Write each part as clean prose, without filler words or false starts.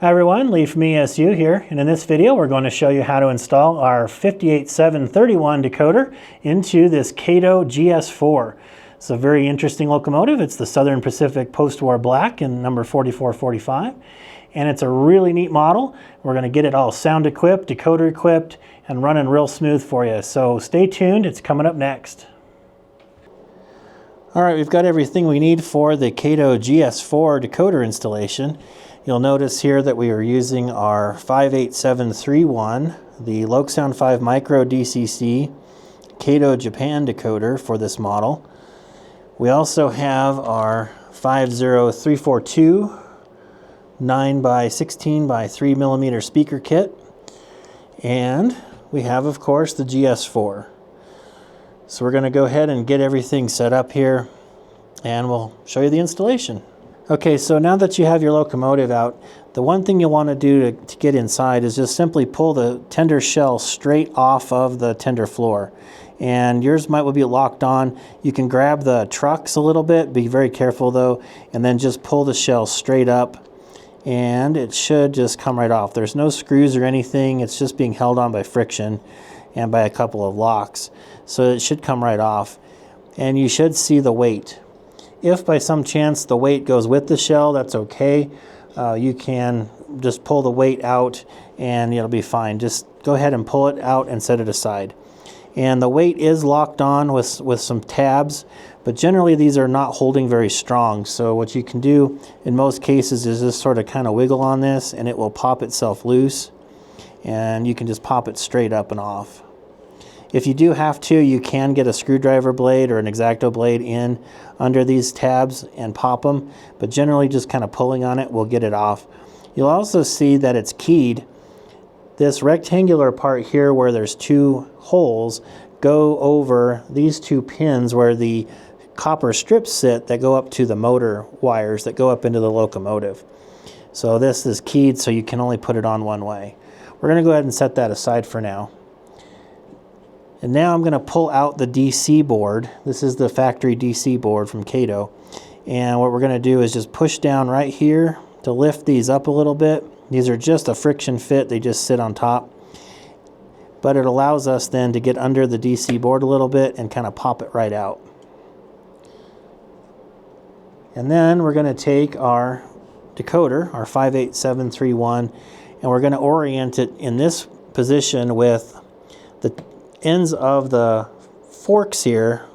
Hi everyone, Lee from ESU here, and in this video we're going to show you how to install our 58731 decoder into this Kato GS-4. It's a very interesting locomotive. It's the Southern Pacific post-war black in number 4445, and it's a really neat model. We're going to get it all sound equipped, decoder equipped, and running real smooth for you. So stay tuned, it's coming up next. Alright, we've got everything we need for the Kato GS-4 decoder installation. You'll notice here that we are using our 58731, the LokSound 5 Micro DCC Kato Japan decoder for this model. We also have our 50342 9x16 by 3 millimeter speaker kit, and we have, of course, the GS4. So we're going to go ahead and get everything set up here, and we'll show you the installation. Okay, so now that you have your locomotive out, the one thing you'll want to do to get inside is just simply pull the tender shell straight off of the tender floor. And yours might be locked on. You can grab the trucks a little bit, be very careful though, and then just pull the shell straight up, and it should just come right off. There's no screws or anything, it's just being held on by friction and by a couple of locks. So it should come right off, and you should see the weight. If by some chance the weight goes with the shell, that's okay. You can just pull the weight out and it'll be fine. Just go ahead and pull it out and set it aside. And the weight is locked on with some tabs, but generally these are not holding very strong. So what you can do in most cases is just sort of kind of wiggle on this and it will pop itself loose, and you can just pop it straight up and off. If you do have to, you can get a screwdriver blade or an X-Acto blade in under these tabs and pop them, but generally just kind of pulling on it will get it off. You'll also see that it's keyed. This rectangular part here where there's two holes go over these two pins where the copper strips sit that go up to the motor wires that go up into the locomotive. So this is keyed, so you can only put it on one way. We're going to go ahead and set that aside for now. And now I'm going to pull out the DC board. This is the factory DC board from Kato. And what we're going to do is just push down right here to lift these up a little bit. These are just a friction fit, they just sit on top. But it allows us then to get under the DC board a little bit and kind of pop it right out. And then we're going to take our decoder, our 58731, and we're going to orient it in this position with the ends of the forks here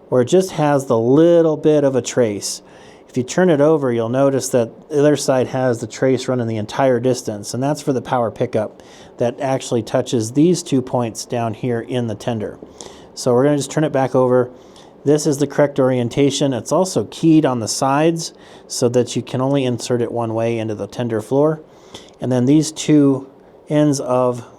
where it just has the little bit of a trace. If you turn it over, you'll notice that the other side has the trace running the entire distance, and that's for the power pickup that actually touches these 2 points down here in the tender. So we're going to just turn it back over. This is the correct orientation. It's also keyed on the sides so that you can only insert it one way into the tender floor. And then these two ends of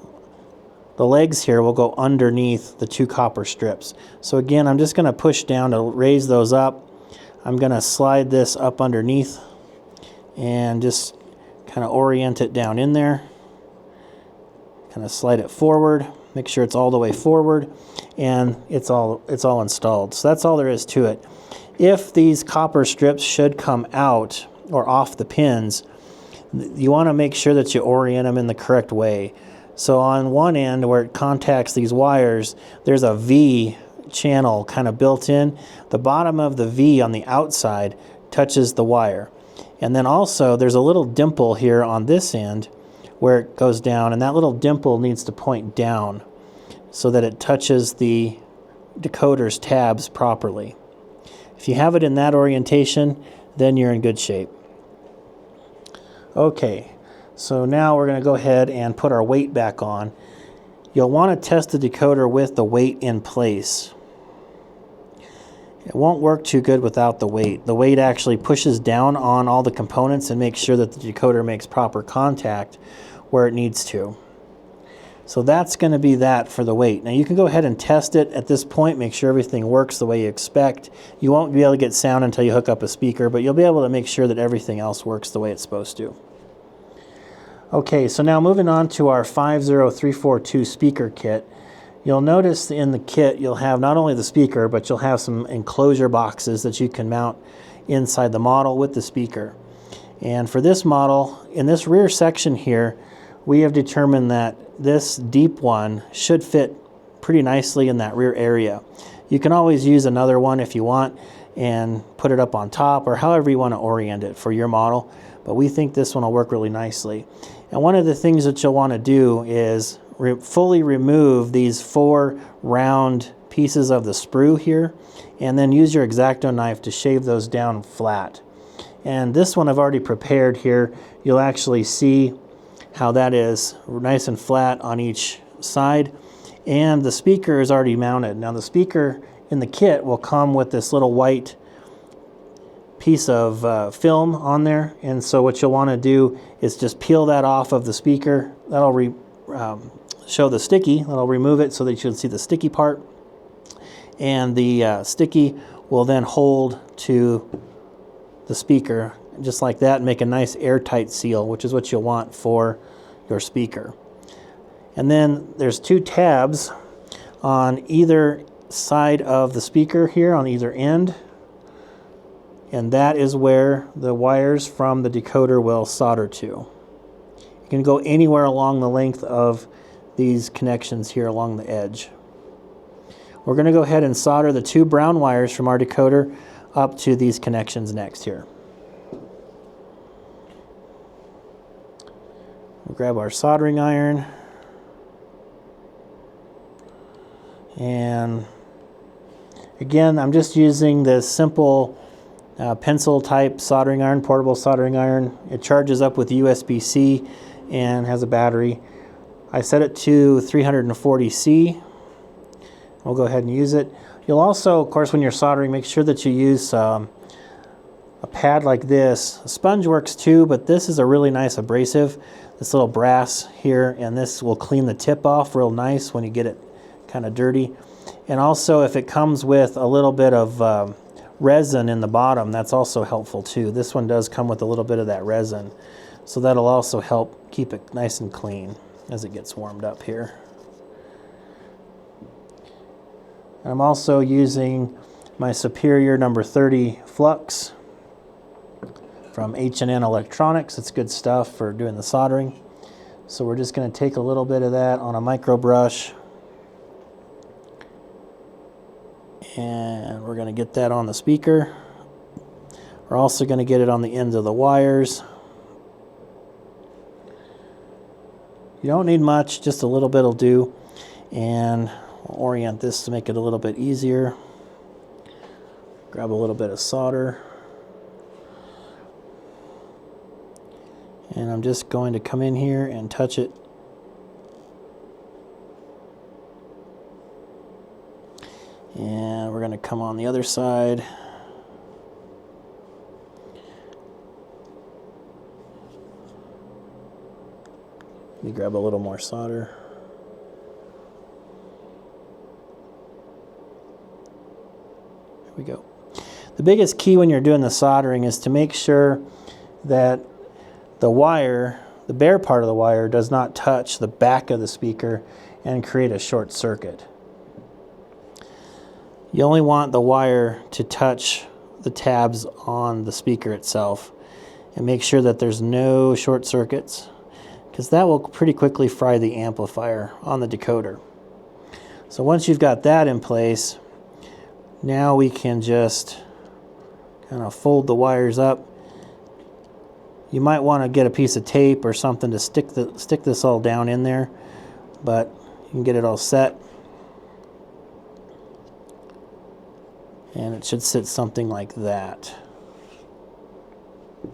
the legs here will go underneath the two copper strips. So again, I'm just going to push down to raise those up. I'm going to slide this up underneath and just kind of orient it down in there. Kind of slide it forward, make sure it's all the way forward, and it's all installed. So that's all there is to it. If these copper strips should come out or off the pins, you want to make sure that you orient them in the correct way. So on one end where it contacts these wires, there's a V channel kind of built in. The bottom of the V on the outside touches the wire. And then also there's a little dimple here on this end where it goes down, and that little dimple needs to point down so that it touches the decoder's tabs properly. If you have it in that orientation, then you're in good shape. Okay. So now we're going to go ahead and put our weight back on. You'll want to test the decoder with the weight in place. It won't work too good without the weight. The weight actually pushes down on all the components and makes sure that the decoder makes proper contact where it needs to. So that's going to be that for the weight. Now you can go ahead and test it at this point, make sure everything works the way you expect. You won't be able to get sound until you hook up a speaker, but you'll be able to make sure that everything else works the way it's supposed to. Okay, so now moving on to our 50342 speaker kit. You'll notice in the kit you'll have not only the speaker, but you'll have some enclosure boxes that you can mount inside the model with the speaker. And for this model, in this rear section here, we have determined that this deep one should fit pretty nicely in that rear area. You can always use another one if you want and put it up on top, or however you want to orient it for your model, but we think this one will work really nicely. And one of the things that you'll want to do is fully remove these 4 round pieces of the sprue here, and then use your X-Acto knife to shave those down flat. And this one I've already prepared here. You'll actually see how that is nice and flat on each side. And the speaker is already mounted. Now the speaker in the kit will come with this little white piece of film on there, and so what you'll want to do is just peel that off of the speaker. That'll show the sticky. That'll remove it so that you can see the sticky part, and the sticky will then hold to the speaker just like that and make a nice airtight seal, which is what you'll want for your speaker. And then there's 2 tabs on either side of the speaker here, on either end, and that is where the wires from the decoder will solder to. You can go anywhere along the length of these connections here along the edge. We're going to go ahead and solder the 2 brown wires from our decoder up to these connections next here. We'll grab our soldering iron, and again, I'm just using this simple pencil type soldering iron, portable soldering iron. It charges up with USB-C and has a battery. I set it to 340C. We'll go ahead and use it. You'll also, of course, when you're soldering, make sure that you use a pad like this. A sponge works too, but this is a really nice abrasive. This little brass here, and this will clean the tip off real nice when you get it kind of dirty. And also, if it comes with a little bit of resin in the bottom, that's also helpful too. This one does come with a little bit of that resin, so that'll also help keep it nice and clean as it gets warmed up here. And I'm also using my Superior number 30 flux from H&N Electronics. It's good stuff for doing the soldering. So we're just going to take a little bit of that on a micro brush, and we're going to get that on the speaker. We're also going to get it on the ends of the wires. You don't need much, just a little bit will do. And we'll orient this to make it a little bit easier. Grab a little bit of solder. And I'm just going to come in here and touch it. And we're going to come on the other side. Let me grab a little more solder. There we go. The biggest key when you're doing the soldering is to make sure that the wire, the bare part of the wire, does not touch the back of the speaker and create a short circuit. You only want the wire to touch the tabs on the speaker itself, and make sure that there's no short circuits, because that will pretty quickly fry the amplifier on the decoder. So once you've got that in place, now we can just kind of fold the wires up. You might want to get a piece of tape or something to stick this all down in there, but you can get it all set. And it should sit something like that. I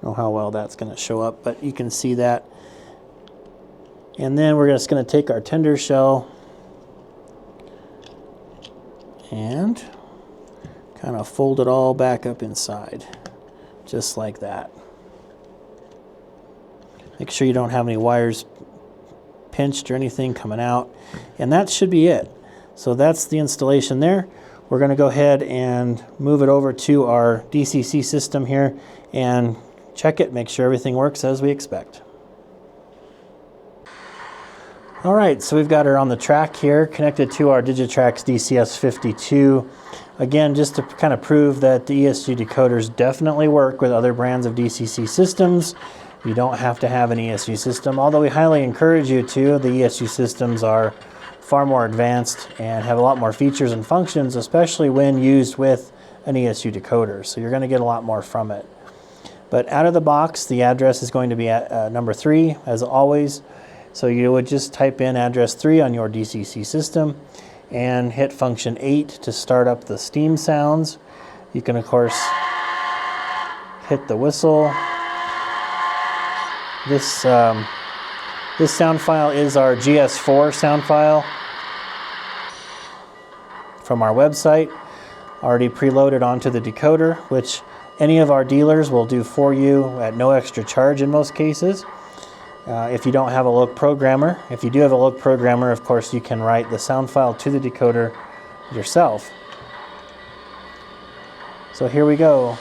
don't know how well that's going to show up, but you can see that. And then we're just going to take our tender shell and kind of fold it all back up inside, just like that. Make sure you don't have any wires pinched or anything coming out, and that should be it. So that's the installation there. We're going to go ahead and move it over to our DCC system here and check it, make sure everything works as we expect. All right, so we've got her on the track here, connected to our Digitrax DCS52. Again, just to kind of prove that the ESG decoders definitely work with other brands of DCC systems. You don't have to have an ESG system, although we highly encourage you to. The ESG systems are far more advanced and have a lot more features and functions, especially when used with an ESG decoder. So you're going to get a lot more from it. But out of the box, the address is going to be at number 3, as always. So you would just type in address 3 on your DCC system and hit function 8 to start up the steam sounds. You can, of course, hit the whistle. This sound file is our GS-4 sound file from our website, already preloaded onto the decoder, which any of our dealers will do for you at no extra charge in most cases. If you don't have a Loc programmer. If you do have a Loc programmer, of course, you can write the sound file to the decoder yourself. So here we go.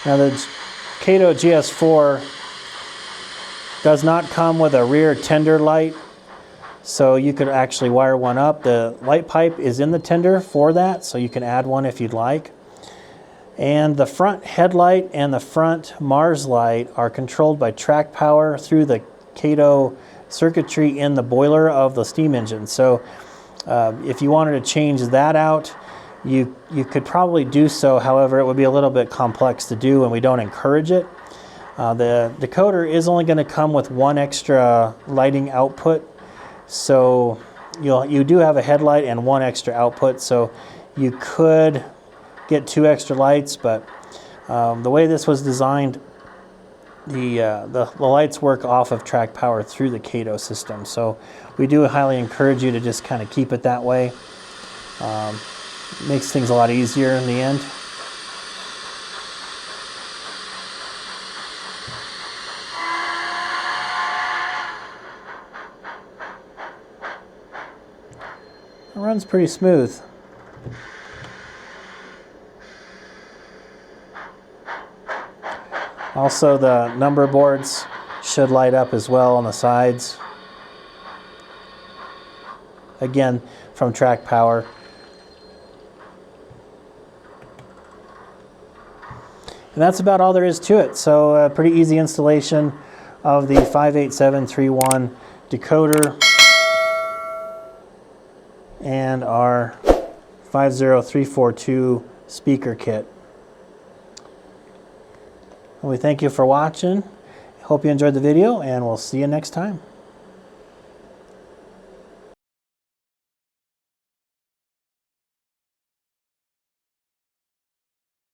Now the Kato GS-4 does not come with a rear tender light, so you could actually wire one up. The light pipe is in the tender for that, so you can add one if you'd like. And the front headlight and the front Mars light are controlled by track power through the Kato circuitry in the boiler of the steam engine. So if you wanted to change that out, you could probably do so. However, it would be a little bit complex to do, and we don't encourage it. The decoder is only going to come with one extra lighting output, so you do have a headlight and one extra output, so you could get 2 extra lights, but the way this was designed, the lights work off of track power through the Kato system, so we do highly encourage you to just kind of keep it that way. Makes things a lot easier in the end. It runs pretty smooth. Also, the number boards should light up as well on the sides. Again, from track power. And that's about all there is to it. So a pretty easy installation of the 58731 decoder and our 50342 speaker kit. And we thank you for watching. Hope you enjoyed the video, and we'll see you next time.